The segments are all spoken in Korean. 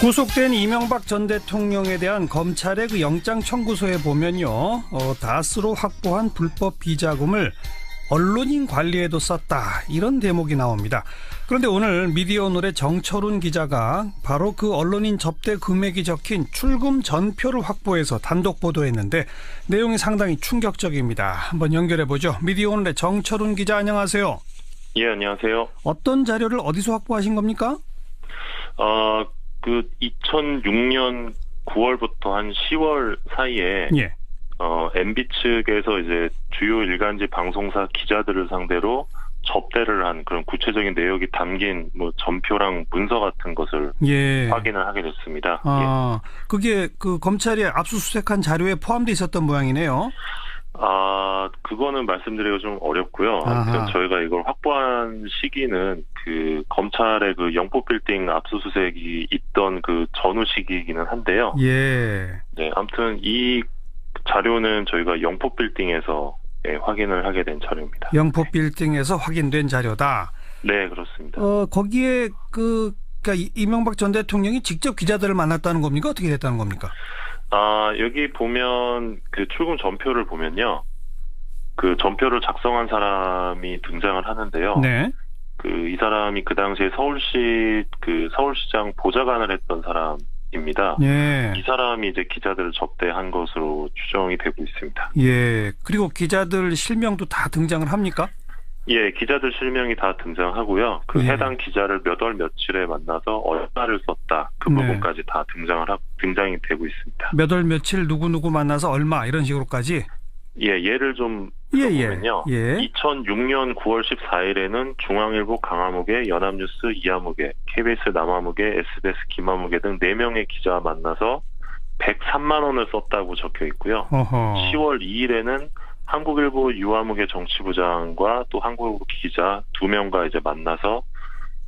구속된 이명박 전 대통령에 대한 검찰의 그 영장 청구서에 보면요, 다스로 확보한 불법 비자금을 언론인 관리에도 썼다, 이런 대목이 나옵니다. 그런데 오늘 미디어오늘의 정철훈 기자가 바로 그 언론인 접대 금액이 적힌 출금 전표를 확보해서 단독 보도했는데 내용이 상당히 충격적입니다. 한번 연결해보죠. 미디어오늘의 정철훈 기자, 안녕하세요. 예, 안녕하세요. 어떤 자료를 어디서 확보하신 겁니까? 2006년 9월부터 한 10월 사이에 예. MB 측에서 이제 주요 일간지 방송사 기자들을 상대로 접대를 한 그런 구체적인 내역이 담긴 전표랑 문서 같은 것을 확인을 하게 됐습니다. 그게 그 검찰이 압수수색한 자료에 포함되어 있었던 모양이네요. 그거는 말씀드리기가 좀 어렵고요. 아무튼 저희가 이걸 확보한 시기는 그 검찰의 그 영포빌딩 압수수색이 있던 그 전후 시기이기는 한데요. 예. 네, 아무튼 이 자료는 저희가 영포빌딩에서 확인을 하게 된 자료입니다. 영포빌딩에서 확인된 자료다. 네, 그렇습니다. 거기에 그러니까 이명박 전 대통령이 직접 기자들을 만났다는 겁니까? 어떻게 됐다는 겁니까? 여기 보면 그 출금 전표를 보면요. 그 전표를 작성한 사람이 등장을 하는데요. 네. 이 사람이 그 당시에 서울시장 보좌관을 했던 사람입니다. 예. 이 사람이 이제 기자들을 접대한 것으로 추정이 되고 있습니다. 예. 그리고 기자들 실명도 다 등장을 합니까? 예, 기자들 실명이 다 등장하고요. 해당 기자를 몇 월 며칠에 만나서 얼마를 썼다, 그 부분까지 다 등장이 되고 있습니다. 몇 월 며칠 누구 만나서 얼마, 이런 식으로까지? 예, 예를 좀 들어보면요. 2006년 9월 14일에는 중앙일보 강화무게, 연합뉴스 이하무게, KBS 남아무게, SBS 김하무게 등 4명의 기자와 만나서 103만 원을 썼다고 적혀 있고요. 10월 2일에는 한국일보 유아무개 정치부장과 또 한국일보 기자 2명과 이제 만나서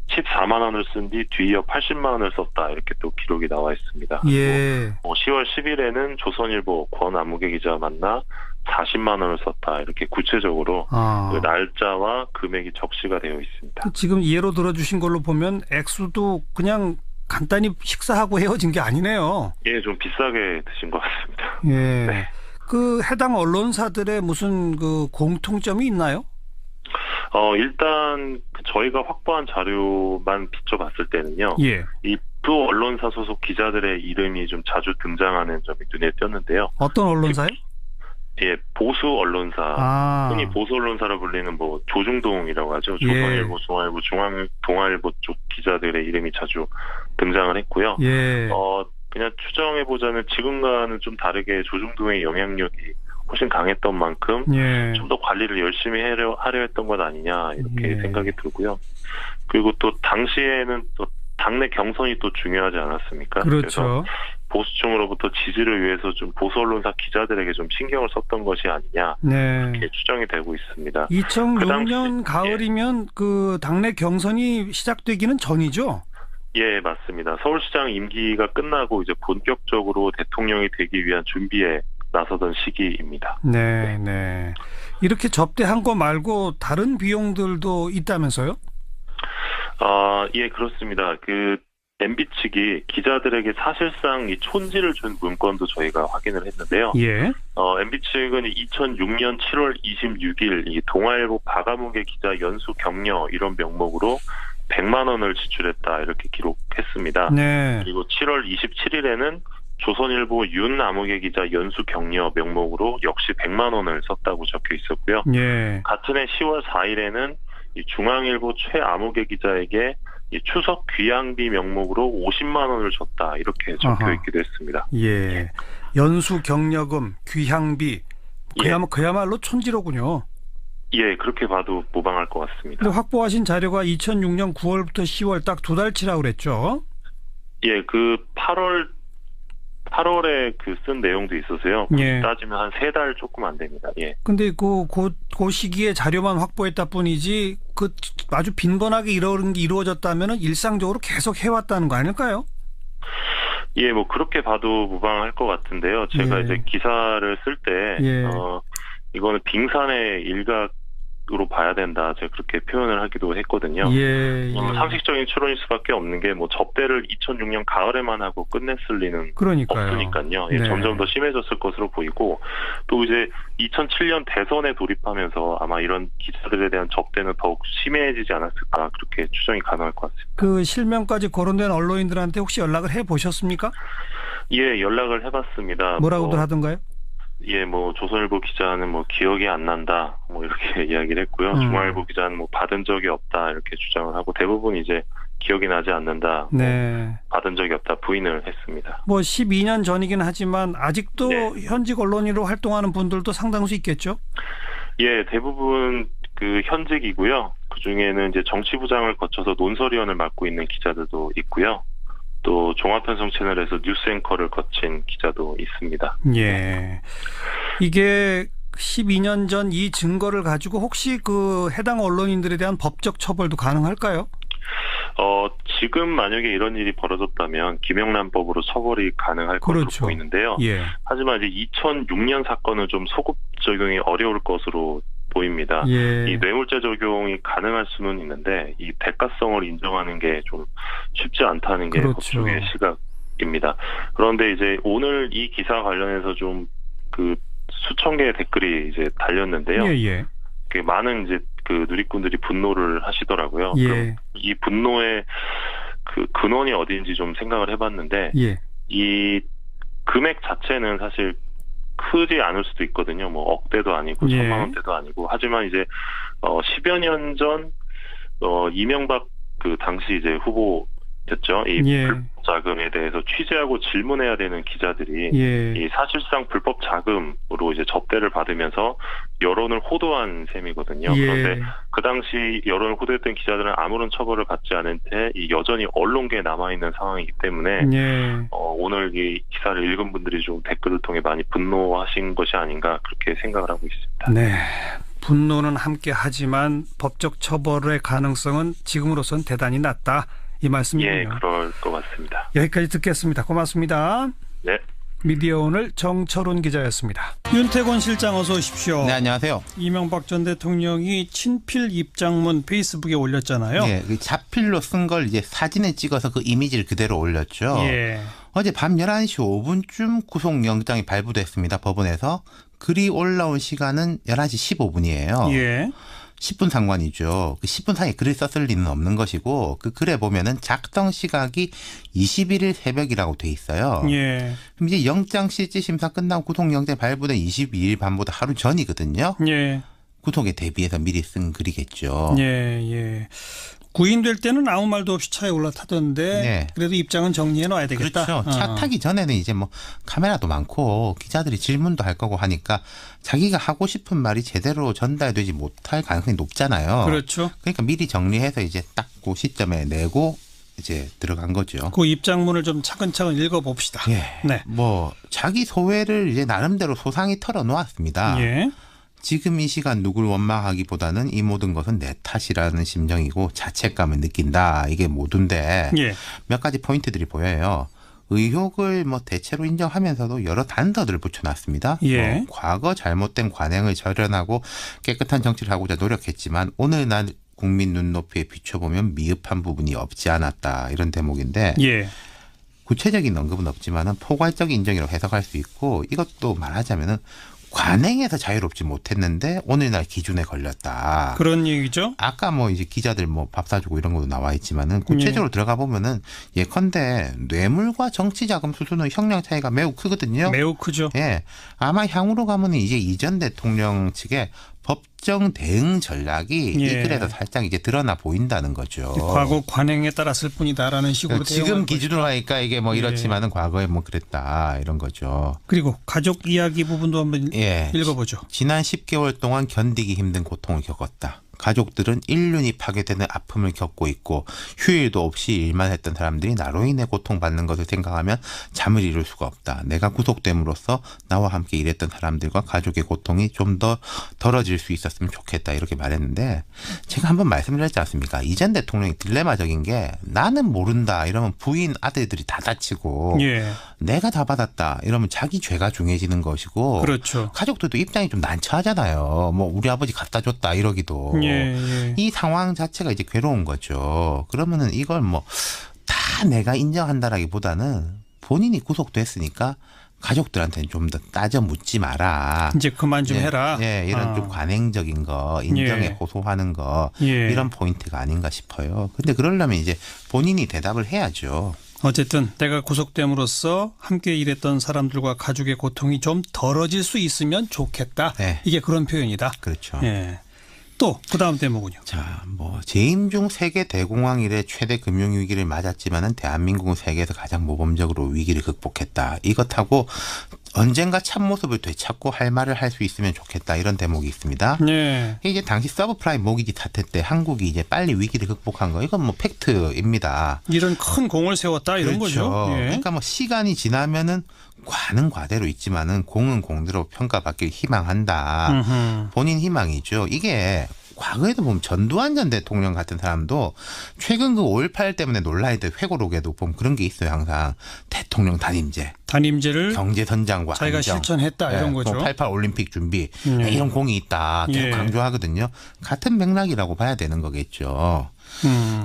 14만 원을 쓴 뒤 뒤이어 80만 원을 썼다, 이렇게 또 기록이 나와 있습니다. 예. 10월 10일에는 조선일보 권아무개 기자와 만나 40만 원을 썼다, 이렇게 구체적으로 그 날짜와 금액이 적시가 되어 있습니다. 지금 예로 들어주신 걸로 보면 액수도 그냥 간단히 식사하고 헤어진 게 아니네요. 예, 좀 비싸게 드신 것 같습니다. 예. 네. 그 해당 언론사들의 무슨 그 공통점이 있나요? 일단 저희가 확보한 자료만 비춰봤을 때는요. 예. 이 두 언론사 소속 기자들의 이름이 좀 자주 등장하는 점이 눈에 띄었는데요. 어떤 언론사요? 예, 보수 언론사. 흔히 보수 언론사로 불리는 조중동이라고 하죠. 조선일보, 중앙일보, 동아일보 쪽 기자들의 이름이 자주 등장을 했고요. 예. 그냥 추정해보자면 지금과는 좀 다르게 조중동의 영향력이 훨씬 강했던 만큼 좀 더 관리를 열심히 하려 했던 것 아니냐, 이렇게 생각이 들고요. 그리고 또 당시에는 또 당내 경선이 또 중요하지 않았습니까? 그렇죠. 그래서 보수층으로부터 지지를 위해서 좀 보수 언론사 기자들에게 좀 신경을 썼던 것이 아니냐, 이렇게 추정이 되고 있습니다. 2006년 가을이면 그 당내 경선이 시작되기는 전이죠? 예, 맞습니다. 서울시장 임기가 끝나고 이제 본격적으로 대통령이 되기 위한 준비에 나서던 시기입니다. 네. 이렇게 접대한 거 말고 다른 비용들도 있다면서요? 예, 그렇습니다. MB 측이 기자들에게 사실상 이 촌지를 준 문건도 저희가 확인을 했는데요. 예. MB 측은 2006년 7월 26일 이 동아일보 박아무개 기자 연수 격려, 이런 명목으로 100만 원을 지출했다, 이렇게 기록했습니다. 네. 그리고 7월 27일에는 조선일보 윤아무개 기자 연수 격려 명목으로 역시 100만 원을 썼다고 적혀 있었고요. 예. 같은 해 10월 4일에는 이 중앙일보 최아무개 기자에게 이 추석 귀향비 명목으로 50만 원을 줬다, 이렇게 적혀 있기도 했습니다. 예. 연수 격려금, 귀향비, 그야말로 촌지로군요. 예, 그렇게 봐도 무방할 것 같습니다. 근데 확보하신 자료가 2006년 9월부터 10월 딱 2달치라고 그랬죠? 예, 8월에 쓴 내용도 있어서요. 따지면 한 3달 조금 안 됩니다. 예. 근데 그 시기에 자료만 확보했다 뿐이지, 아주 빈번하게 이런 게 이루어졌다면은 일상적으로 계속 해왔다는 거 아닐까요? 예, 그렇게 봐도 무방할 것 같은데요. 제가 이제 기사를 쓸 때, 이거는 빙산의 일각 으로 봐야 된다. 제가 그렇게 표현을 하기도 했거든요. 예. 상식적인 추론일 수밖에 없는 게 뭐 접대를 2006년 가을에만 하고 끝냈을 리는 그러니까요. 없으니까요. 예, 네. 점점 더 심해졌을 것으로 보이고 또 이제 2007년 대선에 돌입하면서 아마 이런 기자들에 대한 접대는 더욱 심해지지 않았을까 그렇게 추정이 가능할 것 같습니다. 그 실명까지 거론된 언론인들한테 혹시 연락을 해 보셨습니까? 예, 연락을 해봤습니다. 뭐라고들 하던가요? 예, 뭐 조선일보 기자는 뭐 기억이 안 난다, 뭐 이렇게 이야기를 했고요. 중앙일보 기자는 뭐 받은 적이 없다 이렇게 주장을 하고 대부분 이제 기억이 나지 않는다, 네. 뭐 받은 적이 없다 부인을 했습니다. 뭐 12년 전이긴 하지만 아직도 네. 현직 언론인으로 활동하는 분들도 상당수 있겠죠? 예, 대부분 그 현직이고요. 그 중에는 이제 정치부장을 거쳐서 논설위원을 맡고 있는 기자들도 있고요. 또 종합편성 채널에서 뉴스 앵커를 거친 기자도 있습니다. 예. 이게 12년 전 이 증거를 가지고 혹시 그 해당 언론인들에 대한 법적 처벌도 가능할까요? 지금 만약에 이런 일이 벌어졌다면 김영란법으로 처벌이 가능할 것으로 그렇죠. 보이는데요. 예. 하지만 이제 2006년 사건은 좀 소급 적용이 어려울 것으로 보입니다. 예. 이 뇌물죄 적용이 가능할 수는 있는데 이 대가성을 인정하는 게 좀 쉽지 않다는 게 그렇죠. 법조계의 시각입니다. 그런데 이제 오늘 이 기사 관련해서 좀 그 수천 개의 댓글이 이제 달렸는데요. 예, 예. 많은 이제 그 누리꾼들이 분노를 하시더라고요. 예. 그럼 이 분노의 그 근원이 어디인지 좀 생각을 해봤는데 예. 이 금액 자체는 사실 크지 않을 수도 있거든요. 뭐 억대도 아니고 예. 1,000만 원대도 아니고 하지만 이제 10여 년 전 이명박 그 당시 이제 후보였죠. 이 예. 불법 자금에 대해서 취재하고 질문해야 되는 기자들이 예. 이 사실상 불법 자금으로 이제 접대를 받으면서 여론을 호도한 셈이거든요. 예. 그런데 그 당시 여론을 호도했던 기자들은 아무런 처벌을 받지 않은 채 이 여전히 언론계에 남아 있는 상황이기 때문에 예. 오늘 이 기사를 읽은 분들이 좀 댓글을 통해 많이 분노하신 것이 아닌가 그렇게 생각을 하고 있습니다. 네. 분노는 함께 하지만 법적 처벌의 가능성은 지금으로선 대단히 낮다. 이 말씀이군요. 예, 그럴 것 같습니다. 여기까지 듣겠습니다. 고맙습니다. 네. 미디어 오늘 정철훈 기자였습니다. 윤태곤 실장 어서 오십시오. 네, 안녕하세요. 이명박 전 대통령이 친필 입장문 페이스북에 올렸잖아요. 예, 그 자필로 쓴 걸 이제 사진에 찍어서 그 이미지를 그대로 올렸죠. 예. 어제 밤 11시 5분쯤 구속영장이 발부됐습니다. 법원에서. 글이 올라온 시간은 11시 15분이에요. 예. 10분 상관이죠. 그 10분 사이에 글을 썼을 리는 없는 것이고 그 글에 보면은 작성 시각이 21일 새벽이라고 돼 있어요. 예. 그럼 이제 영장 실질 심사 끝나고 구속영장 발부된 22일 밤보다 하루 전이거든요. 예. 구속에 대비해서 미리 쓴 글이겠죠. 예. 예. 구인될 때는 아무 말도 없이 차에 올라타던데 네. 그래도 입장은 정리해 놔야 되겠다. 그렇죠. 차 타기 전에는 이제 뭐 카메라도 많고 기자들이 질문도 할 거고 하니까 자기가 하고 싶은 말이 제대로 전달되지 못할 가능성이 높잖아요. 그렇죠. 그러니까 미리 정리해서 이제 딱 그 시점에 내고 이제 들어간 거죠. 그 입장문을 좀 차근차근 읽어봅시다. 예. 네. 뭐 자기 소회를 이제 나름대로 소상히 털어놓았습니다. 예. 지금 이 시간 누굴 원망하기보다는 이 모든 것은 내 탓이라는 심정이고 자책감을 느낀다. 이게 모두인데 예. 몇 가지 포인트들이 보여요. 의혹을 뭐 대체로 인정하면서도 여러 단서들을 붙여놨습니다. 예. 뭐 과거 잘못된 관행을 절연하고 깨끗한 정치를 하고자 노력했지만 오늘날 국민 눈높이에 비춰보면 미흡한 부분이 없지 않았다. 이런 대목인데 예. 구체적인 언급은 없지만은 포괄적 인정이라고 해석할 수 있고 이것도 말하자면은 관행에서 자유롭지 못했는데 오늘날 기준에 걸렸다. 그런 얘기죠. 아까 뭐 이제 기자들 뭐 밥 사주고 이런 것도 나와 있지만은 구체적으로 들어가 보면은 예컨대 뇌물과 정치자금 수수는 형량 차이가 매우 크거든요. 매우 크죠. 예, 아마 향후로 가면은 이제 이전 대통령 측의 법정 대응 전략이 예. 이 글에서 살짝 이제 드러나 보인다는 거죠. 과거 관행에 따랐을 뿐이다라는 식으로 지금 대응한 기준으로 하니까 이게 뭐 이렇지만은 과거에 뭐 그랬다 이런 거죠. 그리고 가족 이야기 부분도 한번 예. 읽어보죠. 지난 10개월 동안 견디기 힘든 고통을 겪었다. 가족들은 인륜이 파괴되는 아픔을 겪고 있고 휴일도 없이 일만 했던 사람들이 나로 인해 고통받는 것을 생각하면 잠을 이룰 수가 없다. 내가 구속됨으로써 나와 함께 일했던 사람들과 가족의 고통이 좀 더 덜어질 수 있었으면 좋겠다. 이렇게 말했는데 제가 한번 말씀드렸지 않습니까? 이 전 대통령이 딜레마적인 게 나는 모른다 이러면 부인 아들들이 다 다치고 예. 내가 다 받았다 이러면 자기 죄가 중해지는 것이고 그렇죠. 가족들도 입장이 좀 난처하잖아요. 뭐 우리 아버지 갖다 줬다 이러기도. 예. 이 상황 자체가 이제 괴로운 거죠. 그러면은 이걸 뭐 다 내가 인정한다라기보다는 본인이 구속됐으니까 가족들한테는 좀 더 따져 묻지 마라. 이제 그만 좀 해라. 예, 이런 좀 관행적인 거, 인정에 예. 호소하는 거 예. 이런 포인트가 아닌가 싶어요. 근데 그러려면 이제 본인이 대답을 해야죠. 어쨌든 내가 구속됨으로써 함께 일했던 사람들과 가족의 고통이 좀 덜어질 수 있으면 좋겠다. 네. 이게 그런 표현이다. 그렇죠. 예. 또 그다음 대목은요. 자, 뭐 재임 중 세계 대공황 이래 최대 금융 위기를 맞았지만은 대한민국은 세계에서 가장 모범적으로 위기를 극복했다. 이것하고 언젠가 참모습을 되찾고 할 말을 할 수 있으면 좋겠다. 이런 대목이 있습니다. 예. 이게 당시 서브프라임 모기지 사태 때 한국이 이제 빨리 위기를 극복한 거 이건 뭐 팩트입니다. 이런 큰 공을 세웠다 이런 그렇죠. 거죠. 예. 그러니까 뭐 시간이 지나면은 과는 과대로 있지만은 공은 공대로 평가받길 희망한다. 음흠. 본인 희망이죠. 이게 과거에도 보면 전두환 전 대통령 같은 사람도 최근 그 5.18 때문에 논란이 회고록에도 보면 그런 게 있어요. 항상 대통령 단임제, 단임제를 경제선장과 자기가 안정. 실천했다 이런 거죠. 88 올림픽 준비 이런 공이 있다. 계속 예. 강조하거든요. 같은 맥락이라고 봐야 되는 거겠죠.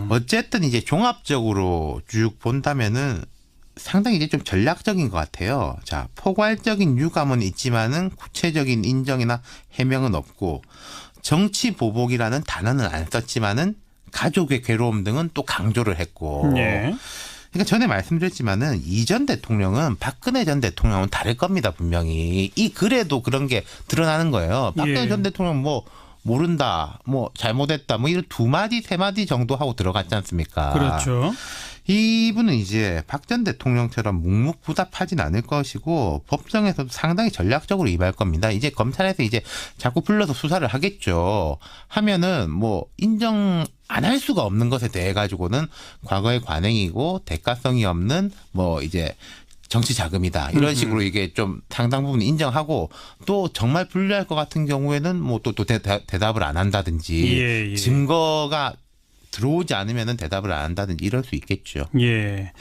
어쨌든 이제 종합적으로 쭉 본다면은 상당히 이제 좀 전략적인 것 같아요. 자, 포괄적인 유감은 있지만은 구체적인 인정이나 해명은 없고 정치 보복이라는 단어는 안 썼지만은 가족의 괴로움 등은 또 강조를 했고. 예. 그러니까 전에 말씀드렸지만은 이 전 대통령은 박근혜 전 대통령은 다를 겁니다. 분명히 이 글에도 그런 게 드러나는 거예요. 박근혜 예. 전 대통령 뭐 모른다, 뭐 잘못했다, 뭐 이런 2마디 3마디 정도 하고 들어갔지 않습니까? 그렇죠. 이분은 이제 박 전 대통령처럼 묵묵부답하진 않을 것이고 법정에서도 상당히 전략적으로 임할 겁니다. 이제 검찰에서 이제 자꾸 불러서 수사를 하겠죠. 하면은 뭐 인정 안 할 수가 없는 것에 대해 가지고는 과거의 관행이고 대가성이 없는 뭐 이제 정치 자금이다. 이런 식으로 이게 좀 상당 부분 인정하고 또 정말 불리할 것 같은 경우에는 뭐 또 대답을 안 한다든지 예. 증거가 들어오지 않으면 대답을 안 한다든지 이럴 수 있겠죠. 예.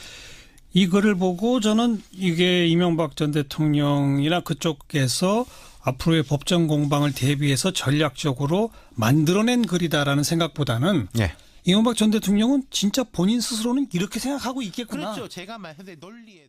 이 글을 보고 저는 이게 이명박 전 대통령이나 그쪽에서 앞으로의 법정 공방을 대비해서 전략적으로 만들어낸 글이다라는 생각보다는 네. 이명박 전 대통령은 진짜 본인 스스로는 이렇게 생각하고 있겠구나. 그렇죠. 제가 말했는데 논리에